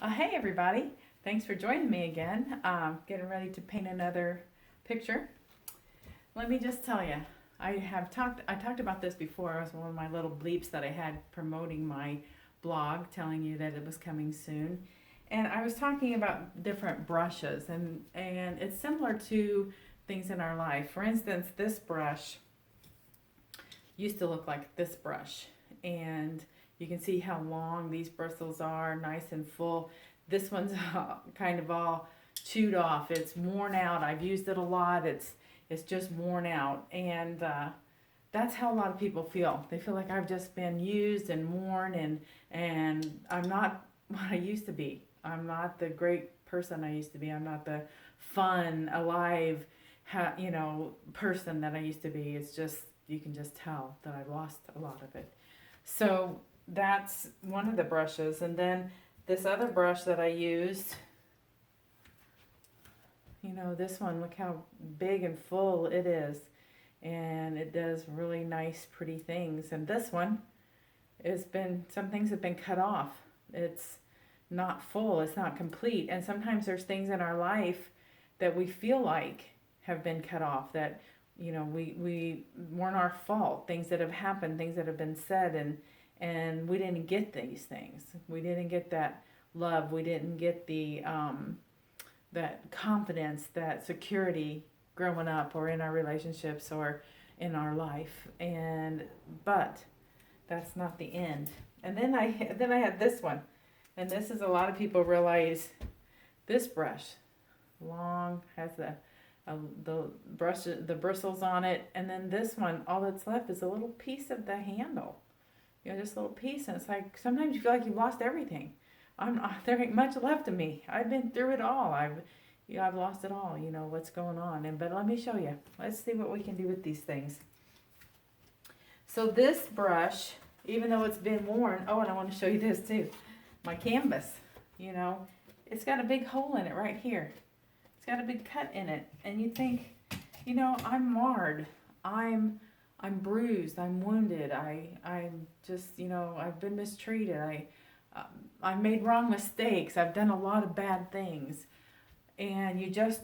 Hey everybody, thanks for joining me again. Getting ready to paint another picture. Let me just tell you, I talked about this before. It was one of my little bleeps that I had promoting my blog, telling you that it was coming soon. And I was talking about different brushes, and it's similar to things in our life. For instance, this brush used to look like this brush, and you can see how long these bristles are, nice and full. This one's kind of all chewed off. It's worn out. I've used it a lot. It's just worn out, and that's how a lot of people feel. They feel like I've just been used and worn, and I'm not what I used to be. I'm not the great person I used to be. I'm not the fun, alive, person that I used to be. It's just you can just tell that I've lost a lot of it. So that's one of the brushes, and then this other brush that I used, this one, look how big and full it is, and it does really nice pretty things. And this one, some things have been cut off. It's not full, it's not complete, and sometimes there's things in our life that we feel like have been cut off, that we weren't our fault, things that have happened, things that have been said, and we didn't get these things. We didn't get that love. We didn't get the that confidence, that security growing up, or in our relationships, or in our life. But that's not the end. And then I had this one, and this is, a lot of people realize, this brush, long, has the bristles on it, and then this one, all that's left is a little piece of the handle. Just a little piece, and it's like sometimes you feel like you've lost everything. There ain't much left of me. I've been through it all. I've lost it all. What's going on, but let me show you. Let's see what we can do with these things. So this brush, even though it's been worn, and I want to show you this too. My canvas, it's got a big hole in it right here. It's got a big cut in it, and you think, I'm marred. I'm bruised. I'm wounded. I'm just, I've been mistreated. I've made wrong mistakes. I've done a lot of bad things, and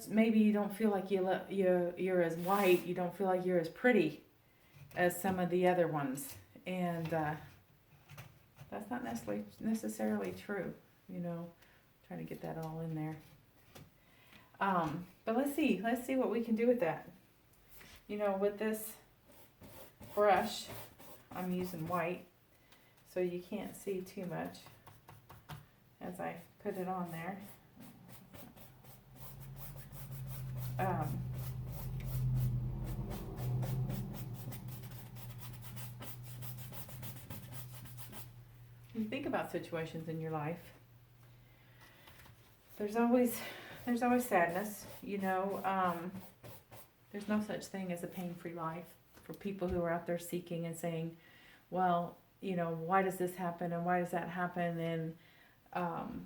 maybe you don't feel like you're as white. You don't feel like you're as pretty as some of the other ones, and that's not necessarily true. Trying to get that all in there. But let's see what we can do with that. With this brush, I'm using white, so you can't see too much as I put it on there. You think about situations in your life. There's always sadness. There's no such thing as a pain-free life for people who are out there seeking and saying, well, why does this happen and why does that happen? And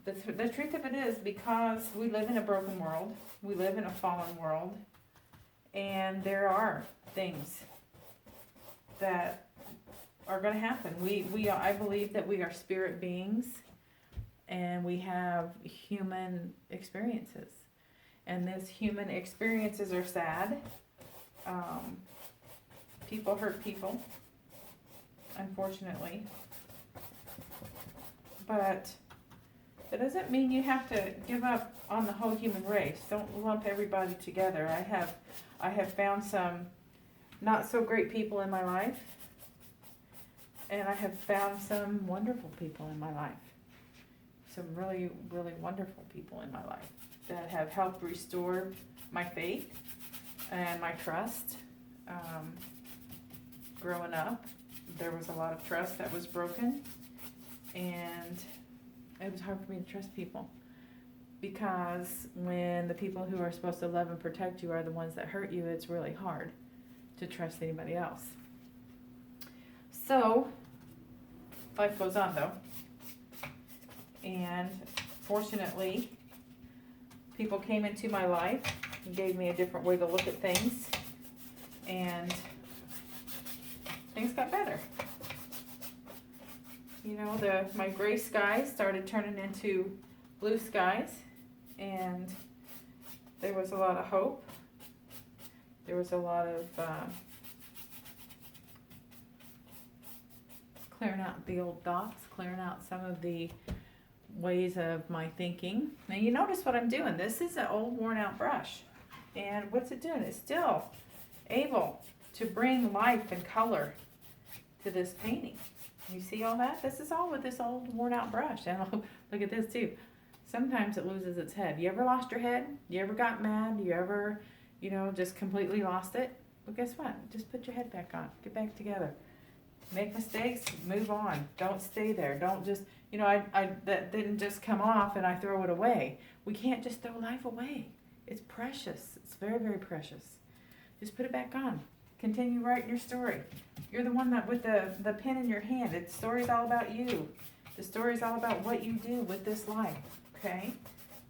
the truth of it is, because we live in a broken world, we live in a fallen world, and there are things that are going to happen. I believe that we are spirit beings, and we have human experiences, and these human experiences are sad. People hurt people, unfortunately, but that doesn't mean you have to give up on the whole human race. Don't lump everybody together. I have found some not so great people in my life, and I have found some wonderful people in my life. Some really, really wonderful people in my life that have helped restore my faith and my trust. Growing up, there was a lot of trust that was broken, and it was hard for me to trust people, because when the people who are supposed to love and protect you are the ones that hurt you, it's really hard to trust anybody else. So life goes on, though, and fortunately people came into my life and gave me a different way to look at things, and things got better. My gray skies started turning into blue skies, and there was a lot of hope. There was a lot of clearing out the old thoughts, clearing out some of the ways of my thinking. Now you notice what I'm doing. This is an old worn out brush. And what's it doing? It's still able to bring life and color to this painting. You see all that? This is all with this old worn out brush. And look at this too. Sometimes it loses its head. You ever lost your head? You ever got mad? You ever, just completely lost it? Well, guess what? Just put your head back on. Get back together. Make mistakes, move on. Don't stay there. Don't just, that didn't just come off and I throw it away. We can't just throw life away. It's precious. It's very, very precious. Just put it back on. Continue writing your story. You're the one that with the pen in your hand. The story's all about you. The story's all about what you do with this life. Okay?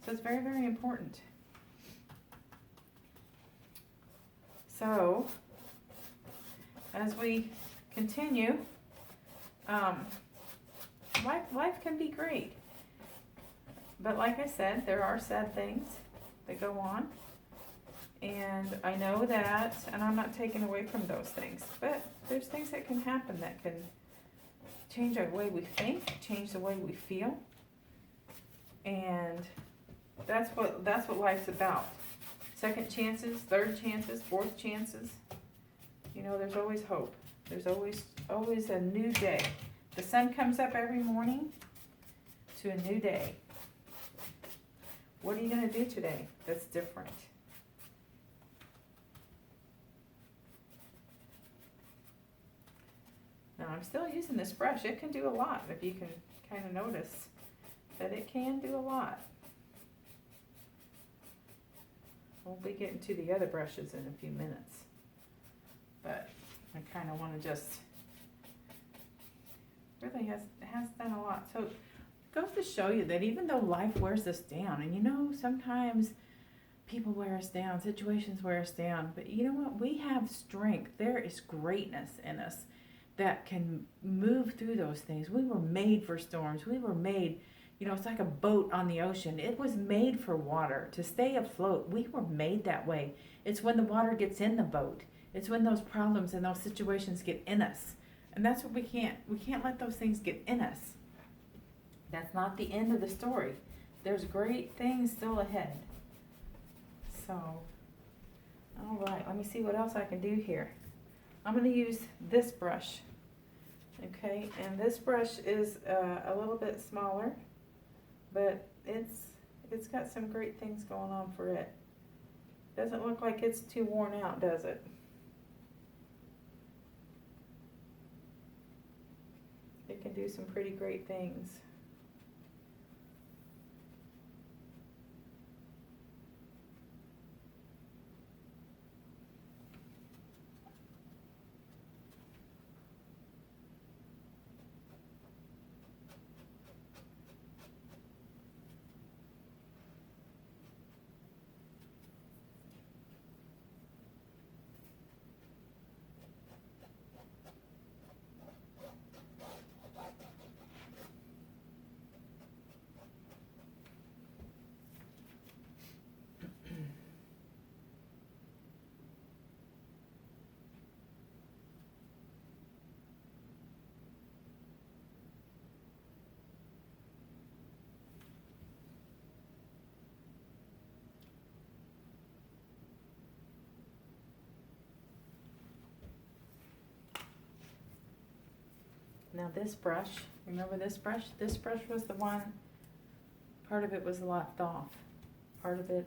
So it's very, very important. So, as we continue, life can be great. But like I said, there are sad things that go on. And I know that, and I'm not taking away from those things, but there's things that can happen that can change the way we think, change the way we feel. And that's what life's about. Second chances, third chances, fourth chances. There's always hope. There's always a new day. The sun comes up every morning to a new day. What are you going to do today that's different? Now I'm still using this brush. It can do a lot, if you can kind of notice that it can do a lot. We'll be getting to the other brushes in a few minutes. But I kind of want to just, really has done a lot. So it goes to show you that even though life wears us down, and sometimes people wear us down, situations wear us down, but you know what? We have strength. There is greatness in us that can move through those things. We were made for storms. We were made, it's like a boat on the ocean. It was made for water, to stay afloat. We were made that way. It's when the water gets in the boat. It's when those problems and those situations get in us. And that's what we can't let those things get in us. That's not the end of the story. There's great things still ahead. So, all right, let me see what else I can do here. I'm going to use this brush. Okay, and this brush is a little bit smaller, but it's got some great things going on for it. Doesn't look like it's too worn out, does it? It can do some pretty great things. Now this brush, remember this brush? This brush was the one, part of it was left off. Part of it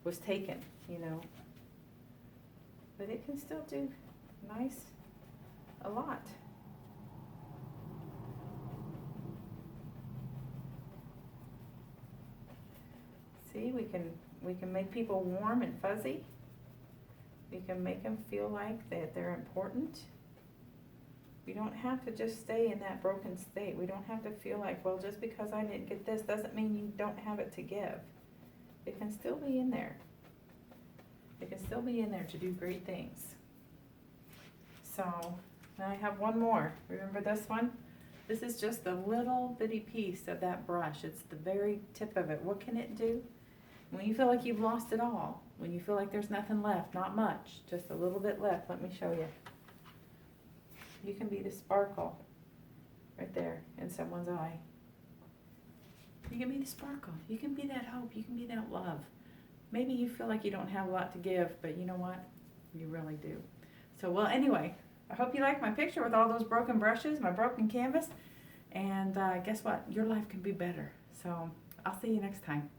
was taken, But it can still do a lot. See, we can make people warm and fuzzy. We can make them feel like that they're important. We don't have to just stay in that broken state. We don't have to feel like, well, just because I didn't get this doesn't mean you don't have it to give. It can still be in there. It can still be in there to do great things. So, now I have one more. Remember this one? This is just a little bitty piece of that brush. It's the very tip of it. What can it do? When you feel like you've lost it all, when you feel like there's nothing left, not much, just a little bit left, let me show you. You can be the sparkle right there in someone's eye. You can be the sparkle. You can be that hope. You can be that love. Maybe you feel like you don't have a lot to give, but you know what? You really do. So, well, anyway, I hope you like my picture with all those broken brushes, my broken canvas. And guess what? Your life can be better. So, I'll see you next time.